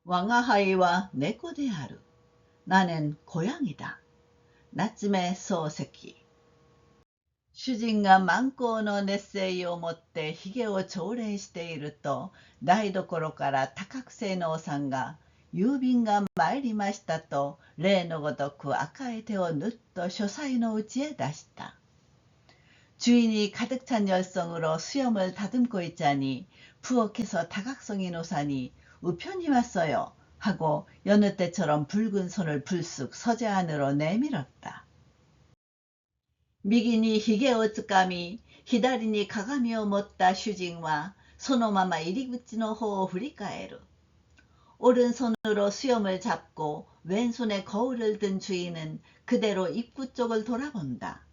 왕아하이와猫である. 나는 고양이다. 나츠메 소세키. 主人がマンコの熱声をもって髭を朝礼していると、台所から多覚醒のおさんが、郵便が参りましたと、例のごとく赤い手をぬっと書斎の内へ出した。주인이 가득 찬 열성으로 수염을 다듬고 있자니 부엌에서 다각성이 노사니 우편이 왔어요 하고 여느 때처럼 붉은 손을 불쑥 서재 안으로 내밀었다. 미기니 히게오つかみ 히다리니 가가미오 못다 슈징와 소노마마 이리구치노 호오 후리카에루. 오른손으로 수염을 잡고 왼손에 거울을 든 주인은 그대로 입구 쪽을 돌아본다.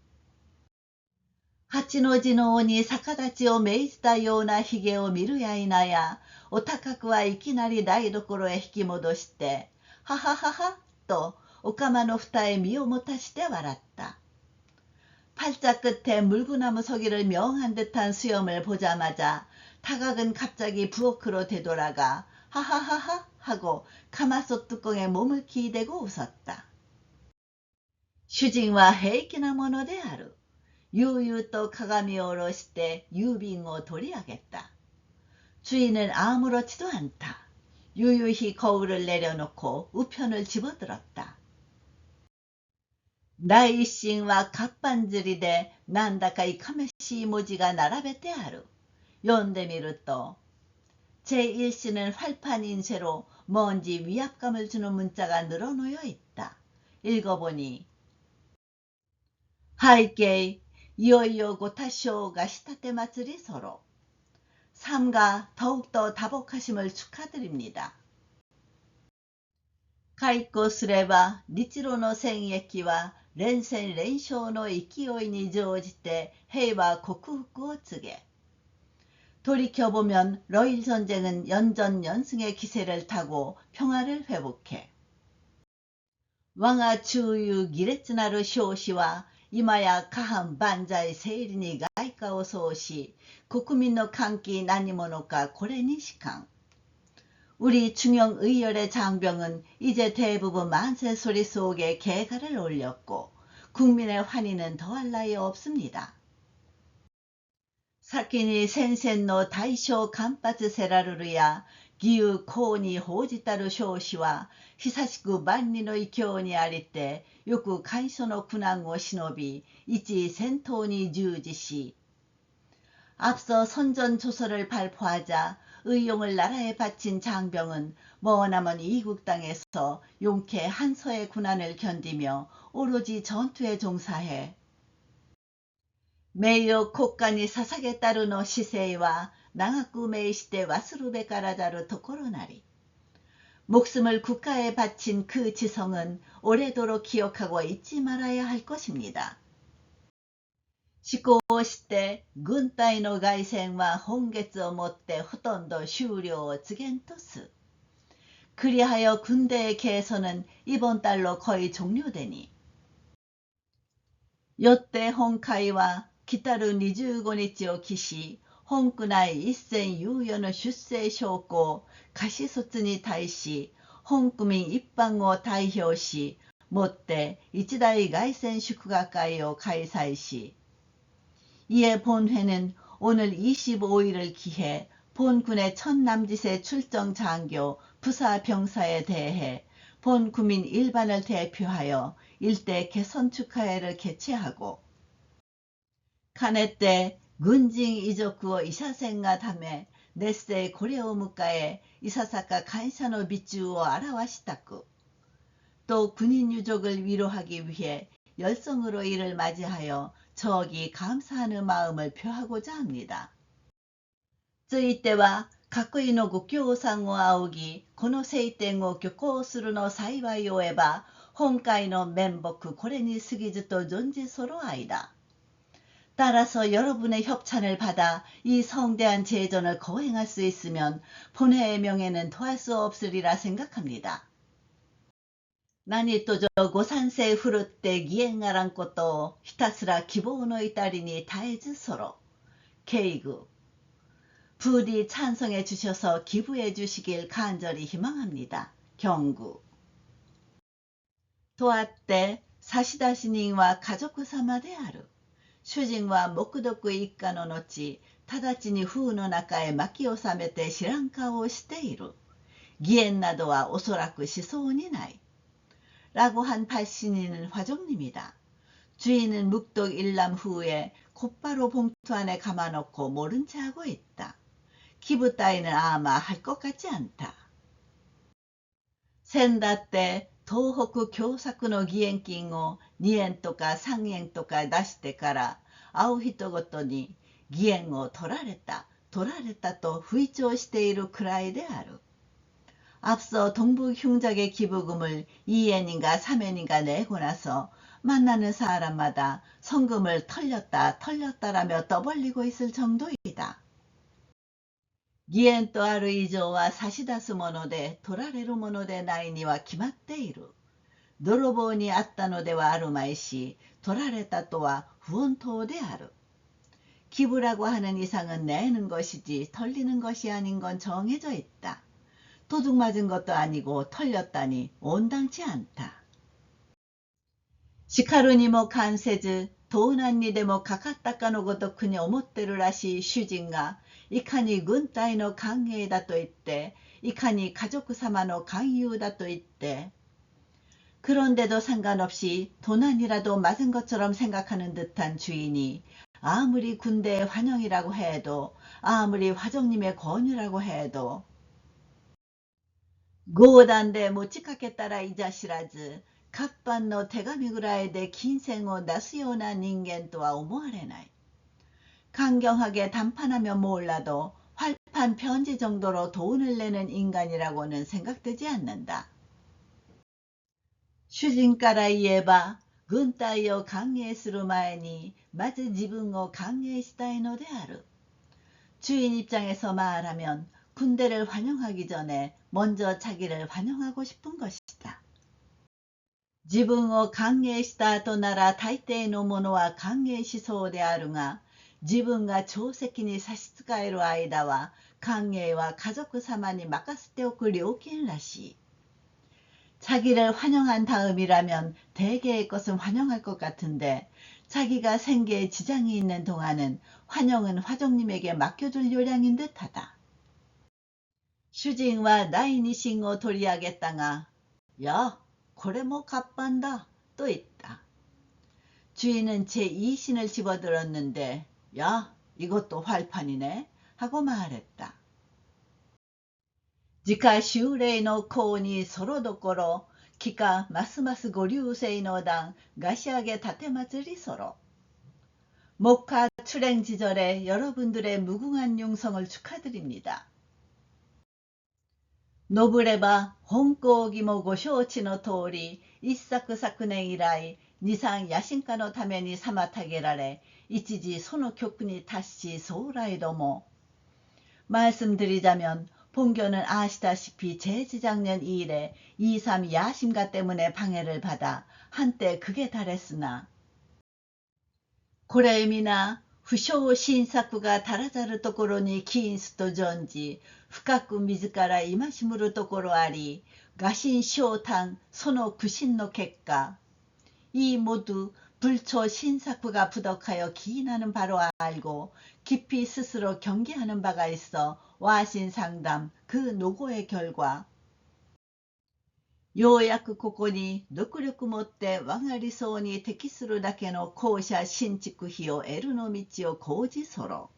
8の字の王に逆立ちを命じたようなひげを見るや否や、お高くはいきなり台所へ引き戻して、ははははとお釜の蓋へ身をもたして笑った。팔자 끝에 물구나무 서기를 명한 듯한 수염을 보자마자 타각은 갑자기 부엌으로 되돌아가 하하하하 하고 가마솥 뚜껑에 몸을 기대고 웃었다. 主人は平気なものである。悠々と鏡を下ろして郵便を取り上げた。주인은 아무렇지도 않다. 유유히 거울을 내려놓고 우편을 집어들었다. 나이싱와 갑반질이되 난다카 이카메시 모지가 나라베테 하루. 연대미루또 제1시는 활판 인쇄로 먼지 위압감을 주는 문자가 늘어놓여 있다. 읽어보니 하이게이いよいよご多少がしたて祭りそろ. 삼가 더욱더 다복하심을 축하드립니다. 가입고すれば日露の戦役は連戦連勝の勢いに乗じて平和克服を告げ. 돌이켜보면 러일 전쟁은 연전연승의 기세를 타고 평화를 회복해. 왕아 주유 기레츠나르 쇼시와今や 가한 반자의 세일이니 가이카오 소시 국민의 간기 나니모노가 고래니 시강. 우리 중영의열의 장병은 이제 대부분 만세 소리 속에 개가를 올렸고 국민의 환희는 더할 나위 없습니다. 사키니 센센노 다이쇼 간파츠 세라루르야 기우 코니 호지타르 쇼시와 히사시쿠 만리노 교니 아리때 요쿠 간쇼노 군항を忍び 이치 센토니 주지시. 앞서 선전조서를 발표하자 의용을 나라에 바친 장병은 머나먼 이국 땅에서 용케 한서의 군안을 견디며 오로지 전투에 종사해名誉国家に捧げたるの姿勢は長く命して忘るべからざるところなり. 목숨을 국가에 바친 그 지성은 오래도록 기억하고 잊지 말아야 할 것입니다. 思考して軍隊の凱旋は本月をもってほとんど終了を告げんとす. 그리하여 군대의 개선은 이번 달로 거의 종료되니. 요때 홍카이와 기타르 25日を期し、本区内一戦猶予の出征証拠、下士卒に対し、本区民一般を代表し、もって一大凱旋祝賀会を開催し、이에 본회는 오늘 25일을 기해 본군의 첫 남짓의 출정 장교, 부사 병사에 대해 본구민 일반을 대표하여 일대 개선 축하회를 개최하고, 兼ねて軍人遺族を医者船がため熱勢これを迎えいささか感謝の美中を表したく. 또 군인 유족을 위로하기 위해 열성으로 이를 맞이하여 저기 감사하는 마음을 표하고자 합니다. ついては各位のご協賛を仰ぎこの聖典を挙行するの幸いを得ば本会の面目これに過ぎずと存じ候아이다. 따라서 여러분의 협찬을 받아 이 성대한 제전을 거행할 수 있으면 본회의 명예는 더할 수 없으리라 생각합니다. 何とぞご賛成ふるって義援あらんことをひたすら希望の至りに絶えずそろ。敬具。 부디 찬성해 주셔서 기부해 주시길 간절히 희망합니다. 경구. 도아떼 사시다 시닝와 가족様である。主人は黙々一家の後、直ちに風の中へ巻き収めて知らん顔をしている。義援などはおそらくしそうにない。라고 한 발신인은 화종님이다. 주인은 묵독 일남 후에 곧바로 봉투 안에 감아놓고 모른 채 하고 있다. 기부 따위는 아마 할 것 같지 않다. 센다 때東北共作の義援金を2円とか3円とか出してから会う人ごとに義援を取られたと吹聴しているくらいである。 앞서 동북 흉작의 기부금을 2엔인가 3엔인가 내고 나서 만나는 사람마다 성금을 털렸다라며 떠벌리고 있을 정도이다. 義援とある以上は差し出すもので取られるものでないには決まっている。泥棒にあったのではあるまいし、取られたとは不穏当である。 기부라고 하는 이상은 내는 것이지 털리는 것이 아닌 건 정해져 있다. 도둑 맞은 것도 아니고 털렸다니 온당치 않다. しかるにも関せず、盗難にでもかかったかのごとくに思ってるらしい主人が、いかに軍隊の歓迎だと言って、いかに家族様の勧誘だと言って、그런데도 상관없이 도난이라도 맞은 것처럼 생각하는 듯한 주인이 아무리 군대의 환영이라고 해도, 아무리 화정님의 권유라고 해도 強断で持ちかけたらいざ知らず、活版の手紙ぐらいで金銭を出すような人間とは思われない。 강경하게 단판하면 몰라도 활판 편지 정도로 돈을 내는 인간이라고는 생각되지 않는다. 主人から言えば、軍隊を歓迎する前にまず自分を歓迎したいのである。 주인 입장에서 말하면 군대를 환영하기 전에 먼저 자기를 환영하고 싶은 것이다. 自分を歓迎した後なら大抵のものは歓迎しそうであるが、自分が朝夕に差し支える間は歓迎は家族様に任せておく料金らしい。 자기를 환영한 다음이라면 대개의 것은 환영할 것 같은데 자기가 생계에 지장이 있는 동안은 환영은 화종님에게 맡겨둘 요량인 듯하다. 主人は第二審を取り上げたが、야, これも活版だと言った。 주인은 제2신을 집어들었는데 야, 이것도 활판이네 하고 말했다. 自家修霊の功にそろどころ、帰化ますますご流星の段、가시하게 다태마즈리 서로. 목화 출행지절에 여러분들의 무궁한 용성을 축하드립니다. 登れば本講義もご承知の通り、一昨年以来、二三野心家のために妨げられ、一時その極に達し将来ども。 말씀드리자면 본교는 아시다시피 제지작년 이래 2.3 야심가 때문에 방해를 받아 한때 극에 달했으나, これ皆不詳新作が足らざるところに起因すと存じ、深く自ら戒むるところあり、我心昇嘆その苦心の結果、이 모두 불초 신사구가 부덕하여 기인하는 바로 알고 깊이 스스로 경계하는 바가 있어 와신상담 그 노고의 결과, ようやくここに独力もって我が理想に適するだけの校舎新築費を得るの道を講じ서로.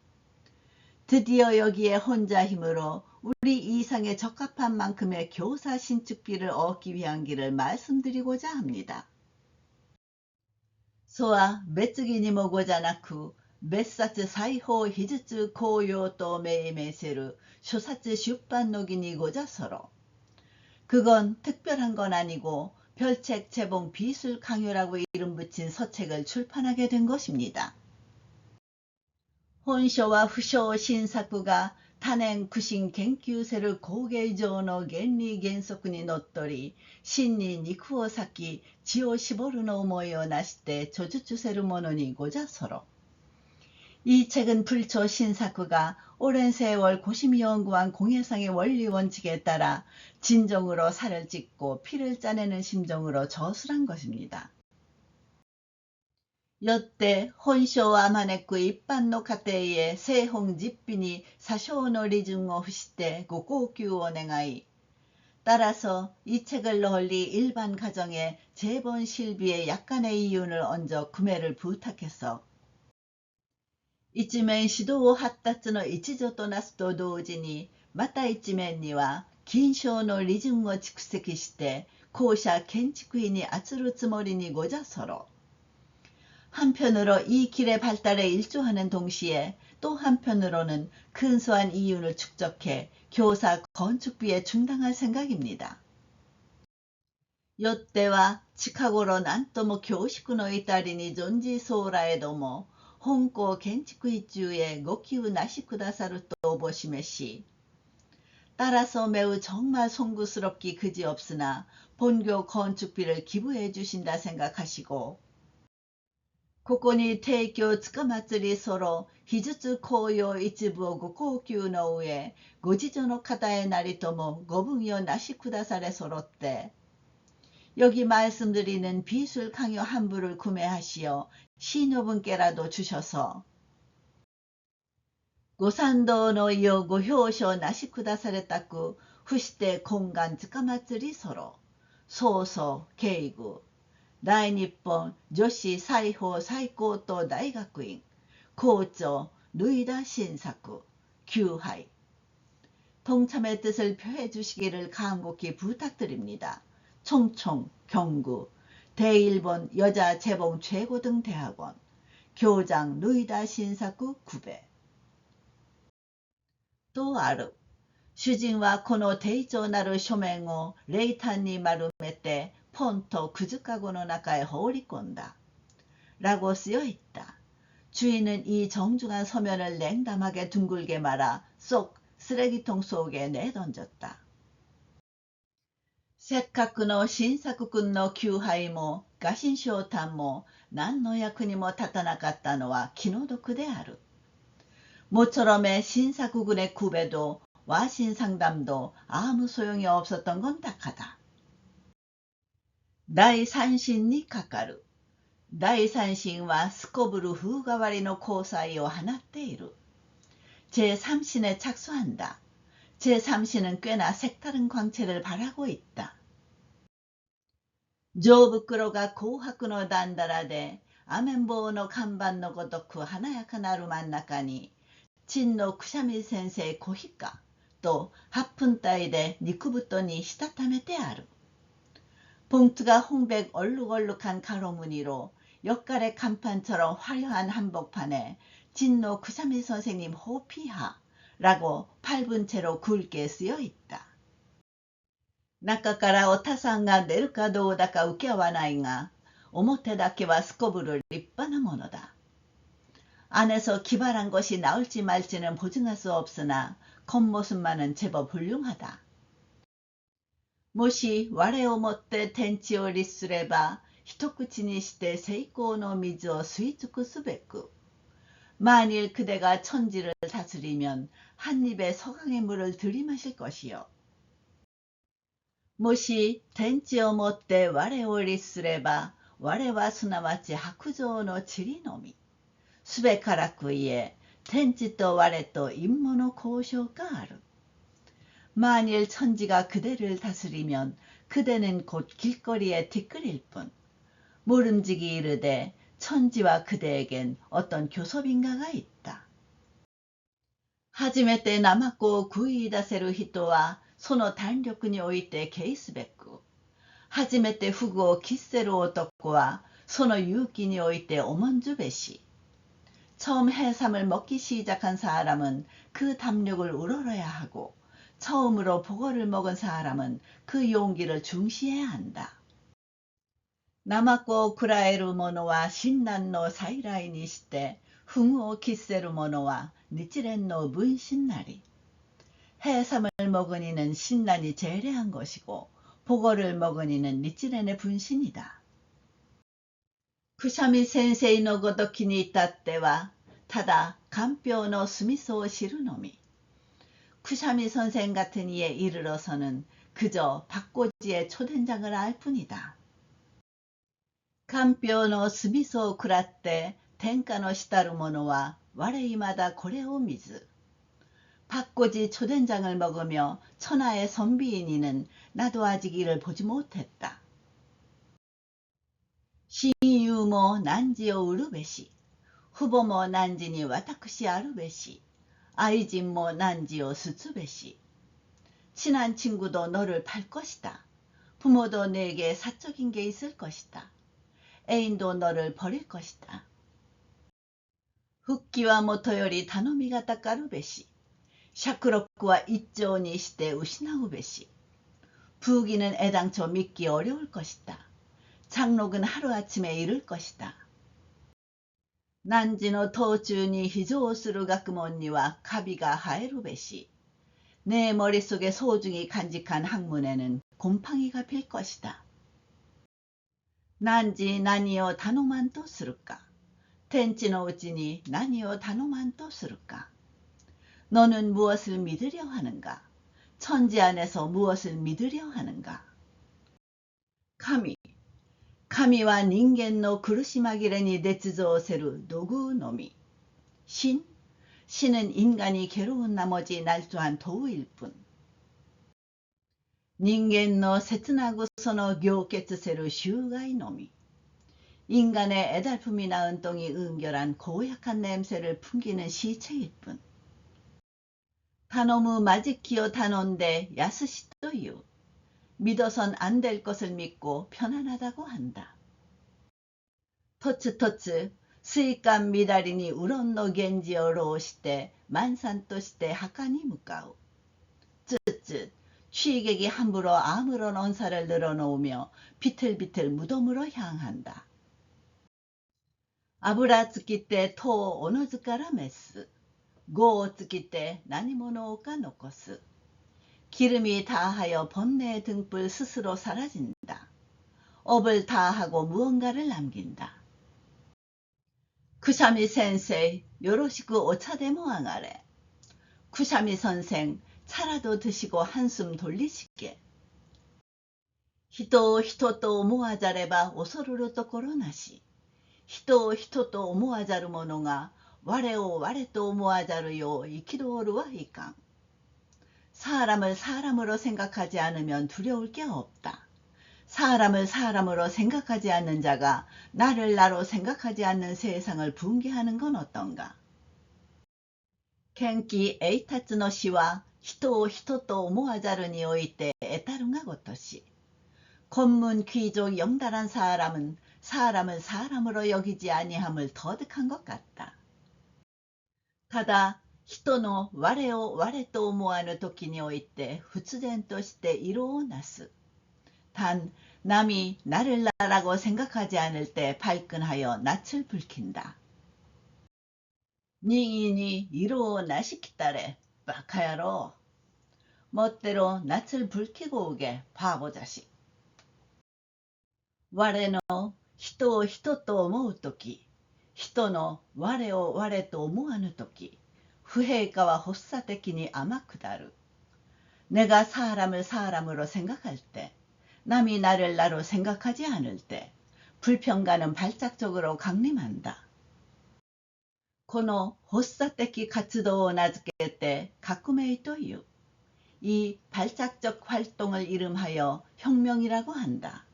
드디어 여기에 혼자 힘으로 우리 이상에 적합한 만큼의 교사 신축비를 얻기 위한 길을 말씀드리고자 합니다. そは別儀にもごじゃなく、別冊裁縫秘術公用と命名せる書冊出版の儀にごじゃ서로. 그건 특별한 건 아니고 별책 재봉 비술 강요라고 이름 붙인 서책을 출판하게 된 것입니다. 本書は不詳新作が多年苦心研究せる工芸上の原理原則にのっとり、真に肉を裂き血を絞るの思いをなして著述せるものにごじゃ서로. 이 책은 불초 신사쿠가 오랜 세월 고심히 연구한 공예상의 원리 원칙에 따라 진정으로 살을 찢고 피를 짜내는 심정으로 저술한 것입니다. 요때 혼쇼와 마네쿠一般の 家庭へ製本実費に詐称の利潤を付してご高給を願い 따라서 이 책을 널리 일반 가정에 재본 실비에 약간의 이윤을 얹어 구매를 부탁해서 一面指導を発達の一助となすと同時にまた一面には金賞の利潤を蓄積して後者建築費に充るつもりにござ서로 한편으로 이 길의 발달에 일조하는 동시에 또 한편으로는 근소한 이윤을 축적해 교사 건축비에 충당할 생각입니다. 요때와 치카고로 난또모 교식의 이따리니 존지 소라에도 뭐 홍고建築費中에ご寄付なしくださると보시메시 따라서 매우 정말 송구스럽기 그지없으나 본교 건축비를 기부해 주신다 생각하시고 ここに提供つかまつりそろ、秘術紅葉一部をご高級の上、ご自助の方へなりともご分与なしくだされそろって、여기 말씀드리는 비술 강요 한 부를 구매하시어 시녀분께라도 주셔서, ご賛同の意をご表彰なしくだされたく、伏して懇願つかまつりそろ、曹操敬具、大日本女子裁縫最高等大学院校長루이다 신사쿠 규하이 동참의 뜻을 표해 주시기를 간곡히 부탁드립니다. 총총 경구 대일본 여자 재봉 최고등대학원 교장 루이다 신사쿠 구배 또 아르主人はこの丁重なる書面を冷淡に丸めてポンとくずかごの中へ放り込んだ。라고 쓰여 있다. 주인은 이 정중한 서면을 냉담하게 둥글게 말아 쏙 쓰레기통 속에 내던졌다. せっかくの新作君の給杯も画心昇誕も何の役にも立たなかったのは気の毒である。 모처럼의 신사구군의 구배도 와신 상담도 아무 소용이 없었던 건 딱하다. 第三審にかかる。第三審はすこぶる風変わりの交際を放っている。제3신에 착수한다. 제3신은 꽤나 색다른 광채를 발하고 있다. 上袋が紅白のだんだらで、アメンボウの看板のごとく華やかなる真ん中に、陳のくしゃみ先生小飛かと8分体で肉太にしたためてある。 봉투가 홍백 얼룩얼룩한 가로무늬로 역갈의 간판처럼 화려한 한복판에 진노 구사미 선생님 호피하라고 밟은 채로 굵게 쓰여 있다. 中からおたさんが出るかどうだか受け合わないが、表だけはすこぶる立派なものだ. 안에서 기발한 것이 나올지 말지는 보증할 수 없으나 겉모습만은 제법 훌륭하다. もし我をもって天地を律すれば、一口にして成功の水を吸い尽くすべく。 만일 그대가 천지를 다스리면 한 입에 서강의 물을 들이마실 것이요. もし天地をもって我を律すれば、我はすなわち白状の塵のみ。すべからくいえ、天地と我と陰謀の交渉がある。 만일 천지가 그대를 다스리면 그대는 곧 길거리의 티끌일 뿐. 모름지기 이르되 천지와 그대에겐 어떤 교섭인가가 있다. 初めて生子を食い出せる人はその胆力において敬すべく。初めてフグを喫せる男はその勇気において엄원주べし. 처음 해삼을 먹기 시작한 사람은 그 담력을 우러러야 하고 처음으로 보거를 먹은 사람은 그 용기를 중시해야 한다. ナマコをくらえる者は親鸞の再来にして、フグを喫せる者は日蓮の分身なり。해삼을 먹은 이는 신난이 재래한 것이고, 보거를 먹은 이는日蓮의 분신이다. くしゃみ先生のごときに至っては、ただ간뼈の酢味噌を知るのみ。くしゃみ선생 같은 이에 이르러서는 그저 박고지의 초된장을 알 뿐이다. 간뼈の酢味噌を食らって天下のしたる者は我いまだこれを見ず。박고지 초된장을 먹으며 천하의 선비인이는 나도 아직 이를 보지 못했다. 신유모 난지요 우르베시, 후보모 난지니 와타쿠시 아르베시, 아이진모 난지요 스츠베시. 친한 친구도 너를 팔 것이다. 부모도 내게 사적인 게 있을 것이다. 애인도 너를 버릴 것이다.復帰はもとより頼みがたかるべし。釈禄は一朝にして失うべし。부귀는 애당초 믿기 어려울 것이다. 장록은 하루아침에 이를 것이다. 난지의途中に非常する学問にはカビが生えるべし。내 머릿속에 소중히 간직한 학문에는 곰팡이가 필 것이다. 난지何を頼まんとするか。天地のうちに何を頼まんとするか。너는 무엇을 믿으려 하는가? 천지 안에서 무엇을 믿으려 하는가?神は人間の苦し紛れに捏造せる道具のみ。신은 인간이 괴로운 나머지 날조한 도우일 뿐.人間の切なぐその凝結せる臭害のみ. 인간의 애달픔이 낳은 똥이 은결한 고약한 냄새를 풍기는 시체일 뿐. 다노무 마지키요 다논데 야스시토유. 믿어선 안 될 것을 믿고 편안하다고 한다. 토츠 스이감 미다리니 우런노 겐지어로 시대 만산또 시대 하카니 무까우. 쯔쯔 취객이 함부로 아무런 언사를 늘어놓으며 비틀비틀 무덤으로 향한다. 아브라 츠키 때 토 오노즈카라 메스. 고 츠키 때 나니모노오카 노코스. 기름이 다하여 번뇌의 등불 스스로 사라진다. 업을 다하고 무언가를 남긴다. 쿠샤미 센세이 요로시쿠 오차데모 앙아레. 쿠샤미 선생 차라도 드시고 한숨 돌리시게. 히토 히토토 오모아자레바 오소르르 또코로 나시. 히토 히토토 오모아자르 모노가 와레오 와레또 오모아자르요 이키도오르와 이깡. 사람을 사람으로 생각하지 않으면 두려울 게 없다. 사람을 사람으로 생각하지 않는 자가 나를 나로 생각하지 않는 세상을 붕괴하는 건 어떤가. 겐키 에이타츠노 시와 히토 히토토 오모아자르니 오이테 에타룬가 고토시. 곤문 귀족 영달한 사람은 사람을 사람으로 여기지 아니함을 터득한 것 같다. 타다 히토노 와레오 와레또 오모하는 토끼니 오이테 후츠젠또 시테 이로오 나스. 단 남이 나를 나라고 생각하지 않을 때 발끈하여 낯을 붉힌다. 닝이니 이로오 나시키따레 바카야로. 멋대로 낯을 붉히고 오게 바보 자식. 와레노 히토 히토토 오모우 토키. 히토노 와레오 와레또 오모하는 토키. 후회가와 호사테키니 아마쿠다루. 내가 사람을 사람으로 생각할 때, 남이 나를 나로 생각하지 않을 때 불평가는 발작적으로 강림한다. 고노 호사테키 가츠도오 나즈케테 가쿠메이 또유. 이 발작적 활동을 이름하여 혁명이라고 한다.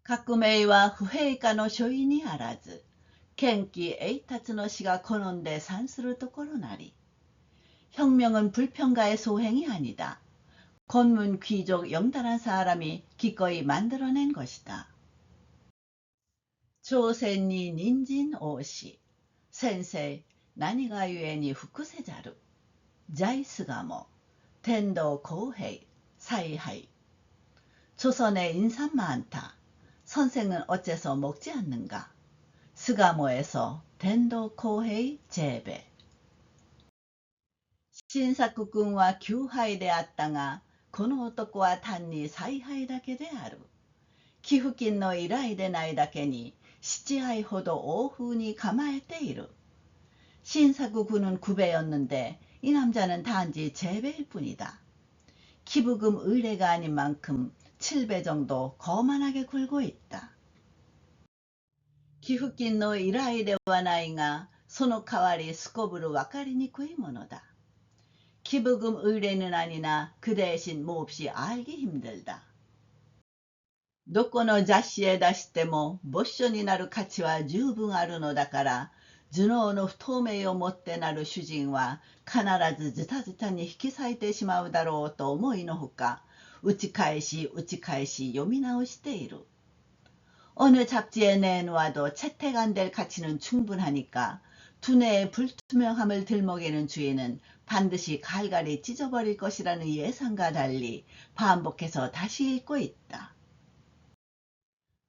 가쿠메이와 후헤이카노 쇼인이 아라즈. 겐키 에이타츠노 시가 고논데 산수를 또코로 나리. 혁명은 불평가의 소행이 아니다. 곤문 귀족 영달한 사람이 기꺼이 만들어낸 것이다. 조센니 닌진 오시. 센세이 나니가 유에니 후쿠세자루. 자이스가모. 텐도 고헤이. 사이하이. 조선에 인삼 많다. 선생은 어째서 먹지 않는가. 스가모에서 덴도 코헤이 제베. 신사쿠君は 9杯であったが、この男は単に采配だけである。寄付金の依頼でないだけに、7杯ほど欧風に構えている。 신사구 군은 9배였는데 이 남자는 단지 제배일 뿐이다. 기부금 의뢰가 아닌 만큼 7배 정도 거만하게 굴고 있다. 기후킨の依頼ではないが、その代わりすこぶる分かりにくいものだ。 기부금 의뢰는 아니나 그 대신 몹시 알기 힘들다. どこの雑誌へ出しても没書になる価値は十分あるのだから、頭脳の不透明をもってなる主人は必ずズタズタに引き裂いてしまうだろうと思いのほか、打ち返し読み直している。 어느 잡지에 내놓아도 채택 안 될 가치는 충분하니까 두뇌의 불투명함을 들먹이는 주인은 반드시 갈갈이 찢어버릴 것이라는 예상과 달리 반복해서 다시 읽고 있다.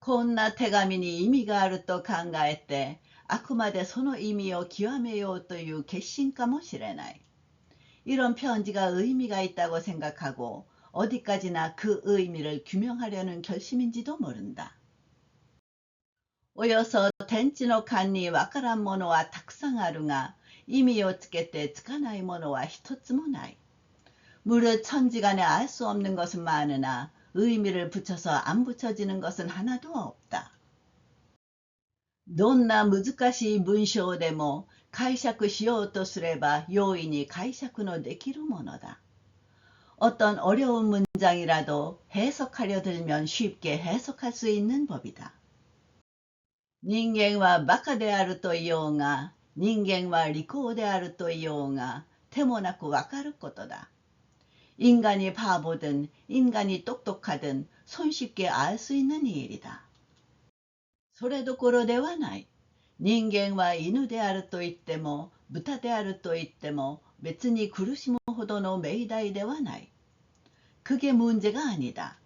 こんな手紙に意味があると考えて、あくまでその意味を極めようという決心かもしれない。 이런 편지가 의미가 있다고 생각하고 어디까지나 그 의미를 규명하려는 결심인지도 모른다. およそ天地の間にわからんものはたくさんあるが、意味をつけてつかないものは一つもない。 무릇 천지간에 알 수 없는 것은 많으나 의미를 붙여서 안 붙여지는 것은 하나도 없다. どんな難しい文章でも解釈しようとすれば容易に解釈のできるものだ. 어떤 어려운 문장이라도 해석하려 들면 쉽게 해석할 수 있는 법이다. 人間はバカであると言おうが、人間は利口であると言おうが、手もなくわかることだ. 인간이 바보든 인간이 똑똑하든 손쉽게 알 수 있는 일이다. それどころではない。人間は犬であると言っても、豚であると言っても、別に苦しむほどの命題ではない。 그게 문제가 아니다.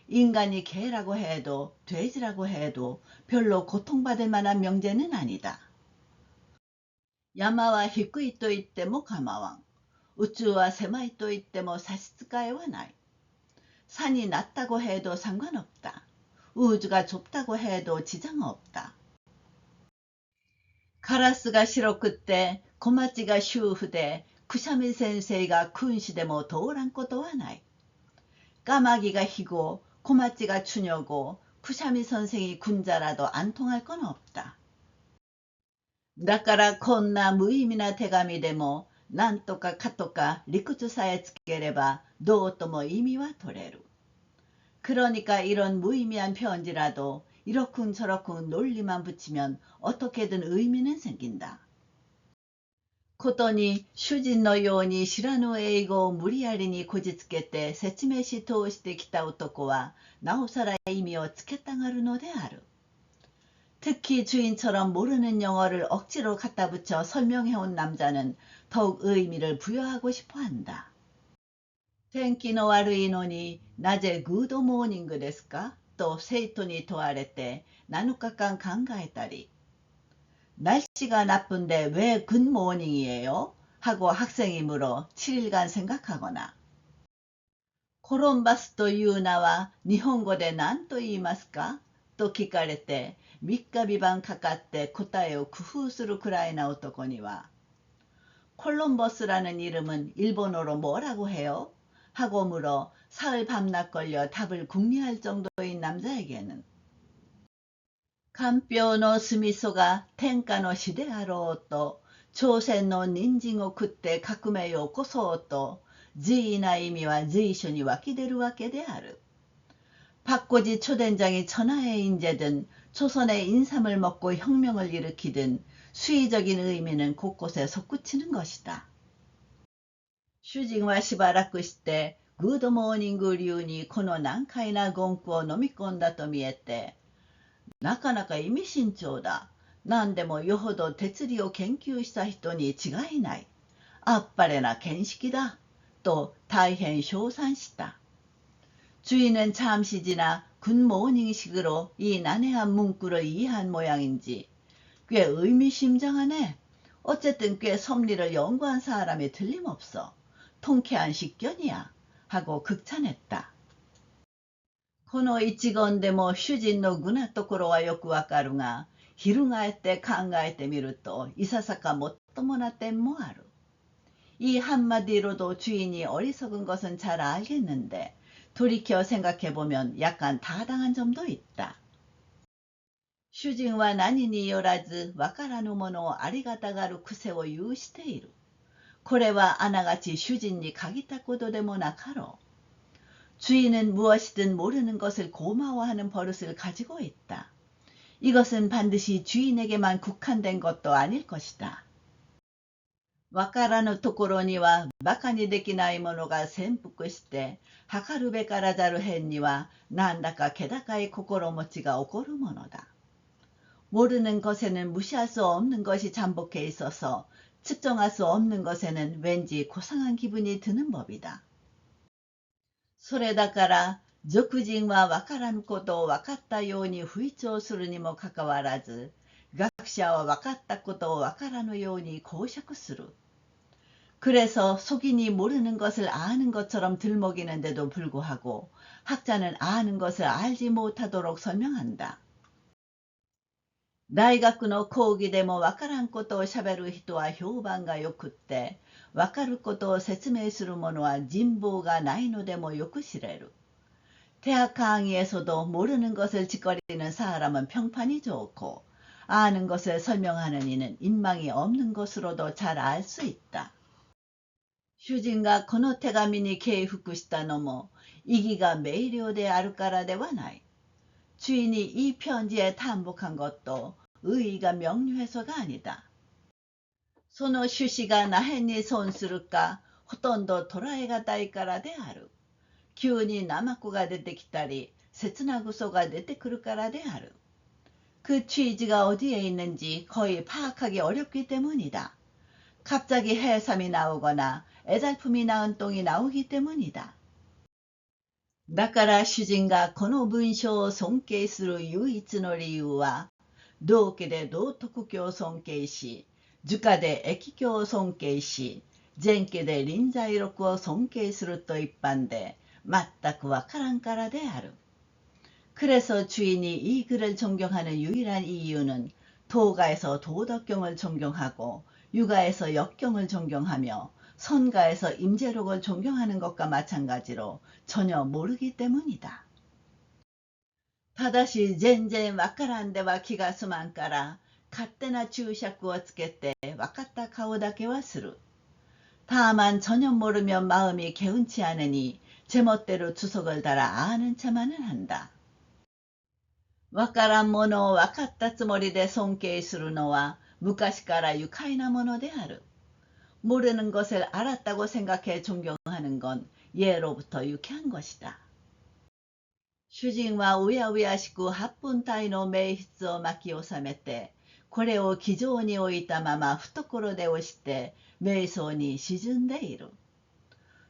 인간이 개라고 해도 돼지라고 해도 별로 고통받을 만한 명제는 아니다. 山は低いと言っても構わん。宇宙は狭いと言っても差し支えはない。 산이 낮다고 해도 상관없다. 우주가 좁다고 해도 지장 없다. 가라스가 시로쿠때 고마치가 슈후데 쿠샤미 센세이가 군시데모 도우란 것도はない. 까마귀가 희고 고마치가 추녀고 쿠샤미 선생이 군자라도 안 통할 건 없다. だからこんな無意味な手紙でもなんとかかとか理屈さえつければどうとも意味は取れる. 그러니까 이런 무의미한 편지라도 이러쿵저러쿵 논리만 붙이면 어떻게든 의미는 생긴다. ことに主人のように知らぬ英語を無理やりにこじつけて説明し通してきた男はなおさら意味をつけたがるのである. 특히 주인처럼 모르는 영어를 억지로 갖다 붙여 설명해온 남자는 더욱 의미를 부여하고 싶어 한다. 天気の悪いのになぜグッドモーニングですかと生徒に問われて7日間考えたり, 날씨가 나쁜데 왜 굿모닝이에요? 하고 학생이 물어 7일간 생각하거나, 콜럼버스도 유나와 니혼고대 난또 이마스까? 또 聞かれて3日3晩かかって答えを工夫するくらいな男には 콜럼버스라는 이름은 일본어로 뭐라고 해요? 하고 물어 사흘 밤낮 걸려 답을 궁리할 정도인 남자에게는 環境の酢味噌が天下の死であろうと、朝鮮の人参を食って革命を起こそうと、随な意味は随所に湧き出るわけである. 박고지 초된장이 천하의 인재든 조선의 인삼을 먹고 혁명을 일으키든 수의적인 의미는 곳곳에 솟구치는 것이다. 主人はしばらくしてグッドモーニング流にこの難解な言句を飲み込んだと見えて、なかなか意味深長だ。何でもよほど哲理を研究した人に違いない。あっぱれな見識だ。と大変称賛した. 주인은 잠시 지나 굿모닝식으로 이 난해한 문구를 이해한 모양인지 꽤 의미심장하네. 어쨌든 꽤 섭리를 연구한 사람이 틀림없어. 통쾌한 식견이야. 하고 극찬했다. この一言でも主人の愚なところはよくわかるが、翻って考えてみるといささかもっもなって뭐하루. 이 한마디로도 주인이 어리석은 것은 잘 알겠는데 돌이켜 생각해보면 약간 타당한 점도 있다. 主人は何によらずわからぬものをありがたがる癖を有している。これはあながち主人に限ったことでもなかろう。 주인은 무엇이든 모르는 것을 고마워하는 버릇을 가지고 있다. 이것은 반드시 주인에게만 국한된 것도 아닐 것이다. わからぬところには馬鹿にできない者が潜伏して計るべからざる辺には何らか気高い心持ちが起こるものだ. 모르는 것에는 무시할 수 없는 것이 잠복해 있어서 측정할 수 없는 것에는 왠지 고상한 기분이 드는 법이다. それだから俗人はわからぬことをわかったように吹聴するにもかかわらず学者はわかったことをわからぬように講釈する. 그래서 속인이 모르는 것을 아는 것처럼 들먹이는데도 불구하고 학자는 아는 것을 알지 못하도록 설명한다. 大学の講義でもわからんことをしゃべる人は評判がよくって、わかることを説明する者は人望がないのでもよく知れる. 대학 강의에서도 모르는 것을 짓거리는 사람은 평판이 좋고 아는 것을 설명하는 이는 인망이 없는 것으로도 잘 알 수 있다. 主人がこの手紙に敬服したのも意義が明瞭であるからではない. 주인이 이 편지에 탐복한 것도 의의가 명료해서가 아니다. その趣旨が何辺に損するかほとんど捉えがたいからである. 急にナマコが出てきたり刹那구소が出てくるからである. 그 취지가 어디에 있는지 거의 파악하기 어렵기 때문이다. 갑자기 해삼이 나오거나 애달품이 나은 똥이 나오기 때문이다. だから主人がこの文章を尊敬する唯一の理由は、道家で道徳教を尊敬し、儒家で易教を尊敬し、禅家で臨在録を尊敬すると一般で、全くわからんからである. 그래서 주인이 이 글을 존경하는 유일한 이유는 도가에서 도덕경을 존경하고 유가에서 역경을 존경하며 선가에서 임재록을 존경하는 것과 마찬가지로 전혀 모르기 때문이다. ただし全然わからんでは気が済まんから勝手な注釈をつけてわかった顔だけはする. 다만 전혀 모르면 마음이 개운치 않으니 제멋대로 주석을 달아 아는 척만은 한다. わからんものをわかったつもりで尊敬するのは昔から愉快なものである. 모르는 것을 알았다고 생각해 존경하는 건 예로부터 유쾌한 것이다. 主人はうやうやしく8分単位の名筆を巻き収めて、これを気丈に置いたまま懐で押して瞑想に沈んでいる.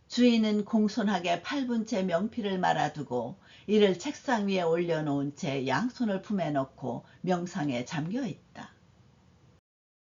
주인은 공손하게 8분째 명필을 말아두고 이를 책상 위에 올려놓은 채 양손을 품에 넣고 명상에 잠겨 있다.